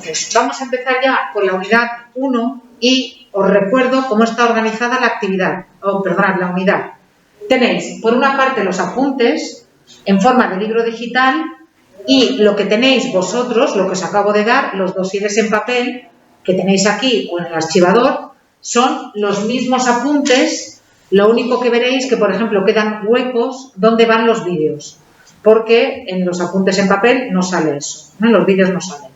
Entonces, vamos a empezar ya con la unidad 1 y os recuerdo cómo está organizada la actividad, la unidad. Tenéis, por una parte, los apuntes en forma de libro digital y lo que tenéis vosotros, lo que os acabo de dar, los dosieres en papel que tenéis aquí o en el archivador, son los mismos apuntes. Lo único que veréis que, por ejemplo, quedan huecos donde van los vídeos, porque en los apuntes en papel no sale eso, ¿no? En los vídeos no salen.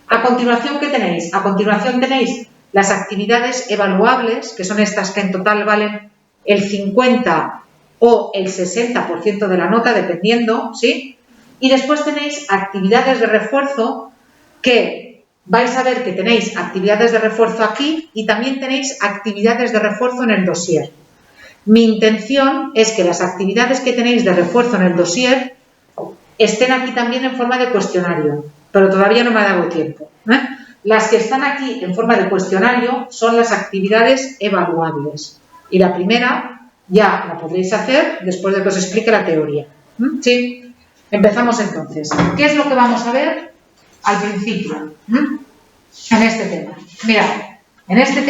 A continuación, ¿qué tenéis? A continuación tenéis las actividades evaluables, que son estas que en total valen el 50 o el 60% de la nota, dependiendo, ¿sí? Y después tenéis actividades de refuerzo, que vais a ver que tenéis actividades de refuerzo aquí y también tenéis actividades de refuerzo en el dossier. Mi intención es que las actividades que tenéis de refuerzo en el dossier estén aquí también en forma de cuestionario, pero todavía no me ha dado tiempo, ¿eh? Las que están aquí en forma de cuestionario son las actividades evaluables. Y la primera ya la podréis hacer después de que os explique la teoría. ¿Sí? Empezamos entonces. ¿Qué es lo que vamos a ver al principio en este tema? Mirad, en este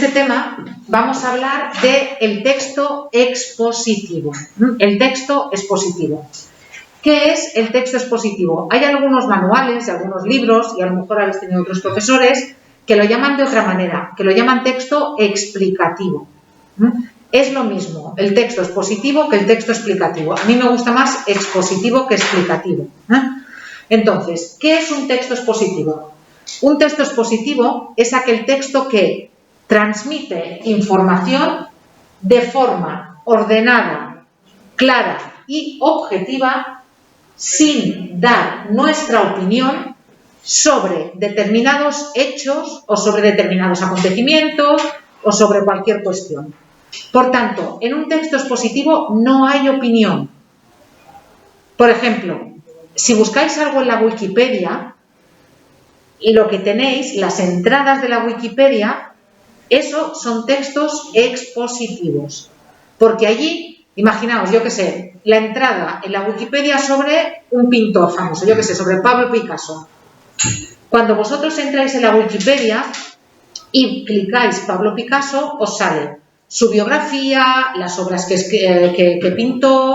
tema vamos a hablar del texto expositivo. El texto expositivo. ¿Qué es el texto expositivo? Hay algunos manuales, algunos libros, y a lo mejor habéis tenido otros profesores que lo llaman de otra manera, que lo llaman texto explicativo. Es lo mismo el texto expositivo que el texto explicativo. A mí me gusta más expositivo que explicativo. Entonces, ¿qué es un texto expositivo? Un texto expositivo es aquel texto que transmite información de forma ordenada, clara y objetiva, sin dar nuestra opinión sobre determinados hechos o sobre determinados acontecimientos o sobre cualquier cuestión. Por tanto, en un texto expositivo no hay opinión. Por ejemplo, si buscáis algo en la Wikipedia, lo que tenéis, las entradas de la Wikipedia, eso son textos expositivos. Porque allí, imaginaos, yo qué sé, la entrada en la Wikipedia sobre un pintor famoso, yo qué sé, sobre Pablo Picasso. Cuando vosotros entráis en la Wikipedia y clicáis Pablo Picasso, os sale su biografía, las obras que pintó,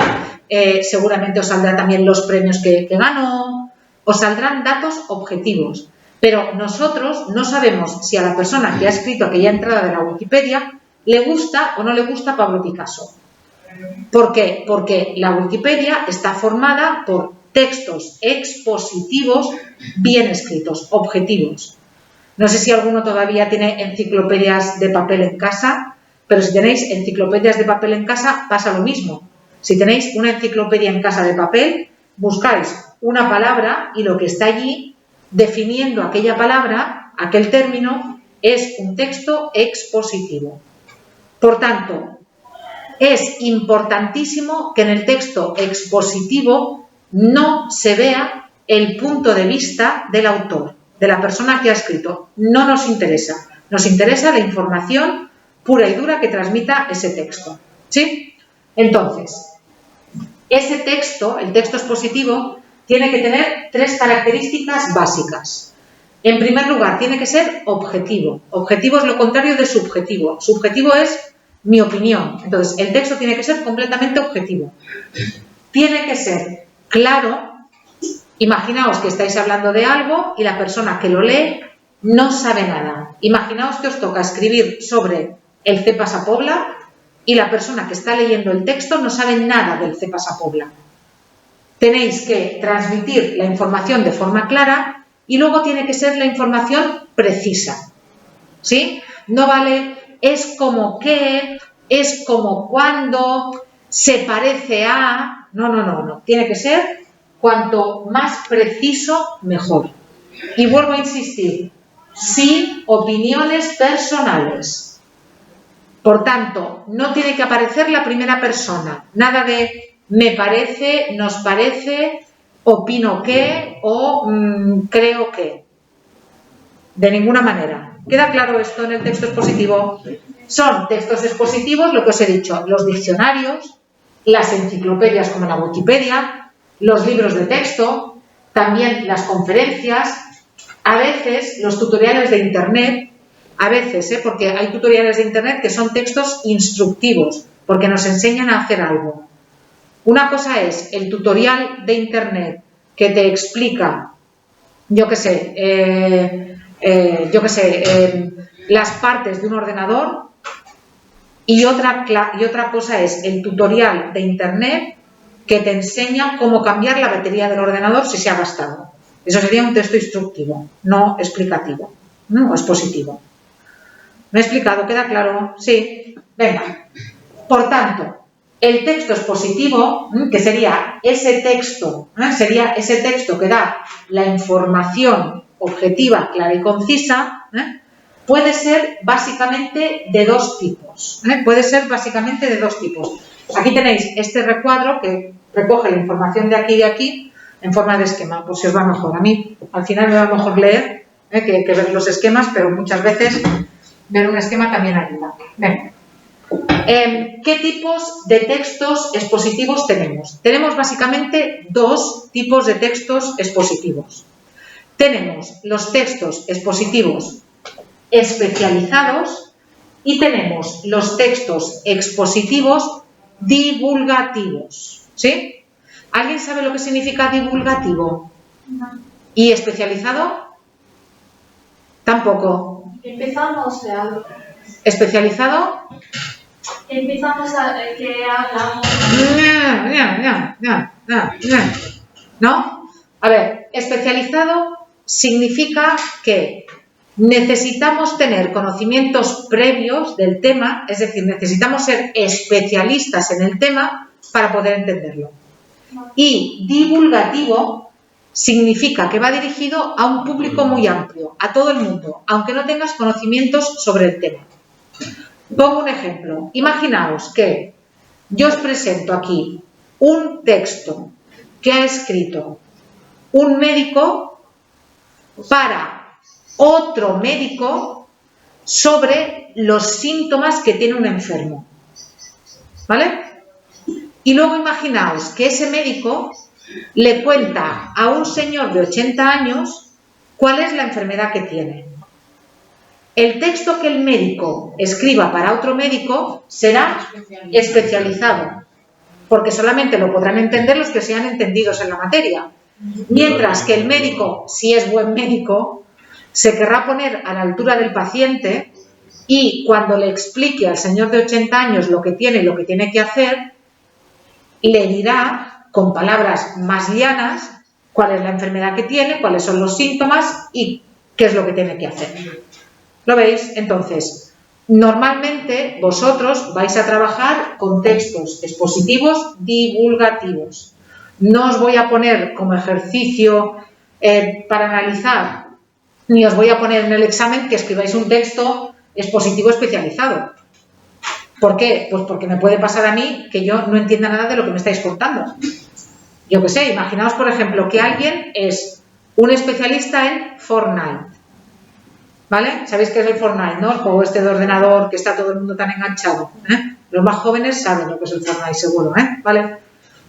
seguramente os saldrán también los premios que ganó, os saldrán datos objetivos. Pero nosotros no sabemos si a la persona que ha escrito aquella entrada de la Wikipedia le gusta o no le gusta Pablo Picasso. ¿Por qué? Porque la Wikipedia está formada por textos expositivos bien escritos, objetivos. No sé si alguno todavía tiene enciclopedias de papel en casa, pero si tenéis enciclopedias de papel en casa pasa lo mismo. Si tenéis una enciclopedia en casa de papel, buscáis una palabra y lo que está allí definiendo aquella palabra, aquel término, es un texto expositivo. Por tanto, es importantísimo que en el texto expositivo no se vea el punto de vista del autor, de la persona que ha escrito. No nos interesa. Nos interesa la información pura y dura que transmita ese texto. ¿Sí? Entonces, ese texto, el texto expositivo, tiene que tener tres características básicas. En primer lugar, tiene que ser objetivo. Objetivo es lo contrario de subjetivo. Subjetivo es mi opinión. Entonces, el texto tiene que ser completamente objetivo. Tiene que ser claro. Imaginaos que estáis hablando de algo y la persona que lo lee no sabe nada. Imaginaos que os toca escribir sobre el Cepasa-Pobla y la persona que está leyendo el texto no sabe nada del Cepasa-Pobla. Tenéis que transmitir la información de forma clara y luego tiene que ser la información precisa. ¿Sí? No vale es como que, es como cuando, se parece a... No. Tiene que ser cuanto más preciso, mejor. Y vuelvo a insistir, sin opiniones personales. Por tanto, no tiene que aparecer la primera persona. Nada de me parece, nos parece, opino que o creo que. De ninguna manera. ¿Queda claro esto en el texto expositivo? Son textos expositivos, lo que os he dicho, los diccionarios, las enciclopedias como la Wikipedia, los libros de texto, también las conferencias, a veces los tutoriales de Internet, a veces, porque hay tutoriales de Internet que son textos instructivos, porque nos enseñan a hacer algo. Una cosa es el tutorial de Internet que te explica, las partes de un ordenador, y otra cosa es el tutorial de Internet que te enseña cómo cambiar la batería del ordenador si se ha gastado. Eso sería un texto instructivo, no explicativo, no expositivo. ¿Me he explicado? ¿Queda claro? Sí. Venga. Por tanto, el texto expositivo, que sería ese texto que da la información objetiva, clara y concisa, puede ser básicamente de dos tipos. Aquí tenéis este recuadro que recoge la información de aquí y de aquí en forma de esquema, por si os va mejor. A mí, al final me va mejor leer que ver los esquemas, pero muchas veces ver un esquema también ayuda. Venga. ¿Qué tipos de textos expositivos tenemos? Tenemos básicamente dos tipos de textos expositivos. Tenemos los textos expositivos especializados y tenemos los textos expositivos divulgativos. ¿Sí? ¿Alguien sabe lo que significa divulgativo? No. ¿Y especializado? Tampoco. Empezamos de algo. ¿Especializado? Empezamos a que hablamos. ¿No? A ver, especializado significa que necesitamos tener conocimientos previos del tema, es decir, necesitamos ser especialistas en el tema para poder entenderlo. Y divulgativo significa que va dirigido a un público muy amplio, a todo el mundo, aunque no tengas conocimientos sobre el tema. Pongo un ejemplo. Imaginaos que yo os presento aquí un texto que ha escrito un médico para otro médico sobre los síntomas que tiene un enfermo. ¿Vale? Y luego imaginaos que ese médico le cuenta a un señor de 80 años cuál es la enfermedad que tiene. El texto que el médico escriba para otro médico será especializado, porque solamente lo podrán entender los que sean entendidos en la materia. Mientras que el médico, si es buen médico, se querrá poner a la altura del paciente y cuando le explique al señor de 80 años lo que tiene y lo que tiene que hacer, le dirá con palabras más llanas cuál es la enfermedad que tiene, cuáles son los síntomas y qué es lo que tiene que hacer. ¿Lo veis? Entonces, normalmente vosotros vais a trabajar con textos expositivos divulgativos. No os voy a poner como ejercicio para analizar, ni os voy a poner en el examen que escribáis un texto expositivo especializado. ¿Por qué? Pues porque me puede pasar a mí que yo no entienda nada de lo que me estáis contando. Yo qué sé, imaginaos, por ejemplo, que alguien es un especialista en Fortnite. ¿Vale? ¿Sabéis qué es el Fortnite, no? El juego este de ordenador que está todo el mundo tan enganchado. Los más jóvenes saben lo que es el Fortnite, seguro. ¿Vale?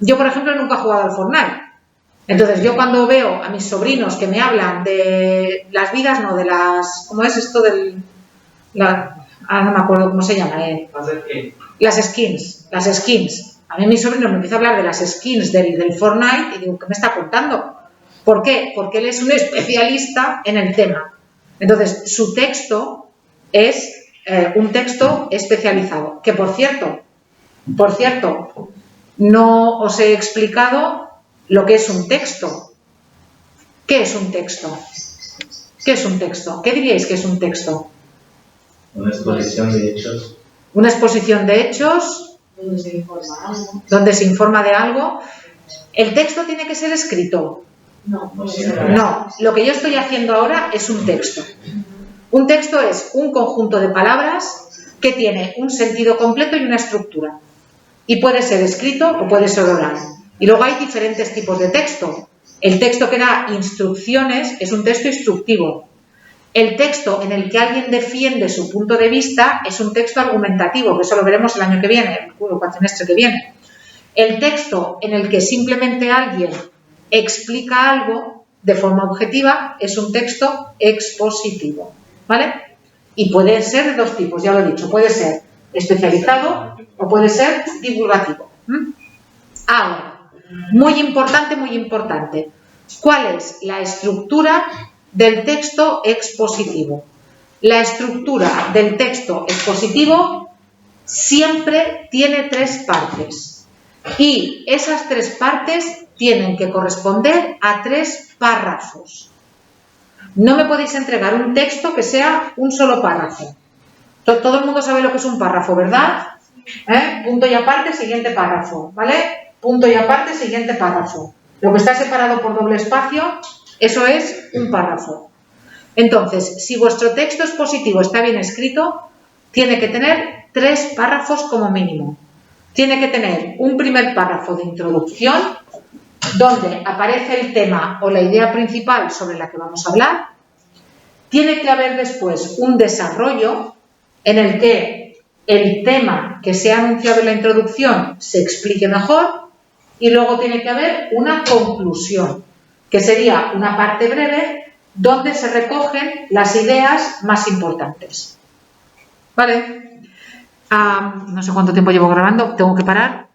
Yo, por ejemplo, nunca he jugado al Fortnite. Entonces, yo cuando veo a mis sobrinos que me hablan de las vidas, no, de las... ¿Cómo es esto del...? Ahora no me acuerdo cómo se llama. Las skins. A mí mi sobrino me empieza a hablar de las skins del Fortnite y digo, ¿qué me está contando? ¿Por qué? Porque él es un especialista en el tema. Entonces, su texto es un texto especializado. Que, por cierto, no os he explicado lo que es un texto. ¿Qué es un texto? ¿Qué es un texto? ¿Qué diríais que es un texto? Una exposición de hechos. Una exposición de hechos. Donde se informa de algo. ¿El texto tiene que ser escrito? No. No. Lo que yo estoy haciendo ahora es un texto. Un texto es un conjunto de palabras que tiene un sentido completo y una estructura. Y puede ser escrito o puede ser oral. Y luego hay diferentes tipos de texto. El texto que da instrucciones es un texto instructivo. El texto en el que alguien defiende su punto de vista es un texto argumentativo, que eso lo veremos el año que viene, el cuatrimestre que viene. El texto en el que simplemente alguien explica algo de forma objetiva es un texto expositivo, ¿vale? Y puede ser de dos tipos, ya lo he dicho, puede ser especializado o puede ser divulgativo. Ahora, muy importante, ¿cuál es la estructura del texto expositivo? La estructura del texto expositivo siempre tiene tres partes y esas tres partes tienen que corresponder a tres párrafos. No me podéis entregar un texto que sea un solo párrafo. Todo el mundo sabe lo que es un párrafo, ¿verdad? Punto y aparte, siguiente párrafo, ¿vale? Punto y aparte, siguiente párrafo. Lo que está separado por doble espacio, eso es un párrafo. Entonces, si vuestro texto expositivo está bien escrito, tiene que tener tres párrafos como mínimo. Tiene que tener un primer párrafo de introducción, donde aparece el tema o la idea principal sobre la que vamos a hablar. Tiene que haber después un desarrollo en el que el tema que se ha anunciado en la introducción se explique mejor y luego tiene que haber una conclusión, que sería una parte breve donde se recogen las ideas más importantes. ¿Vale? No sé cuánto tiempo llevo grabando, tengo que parar.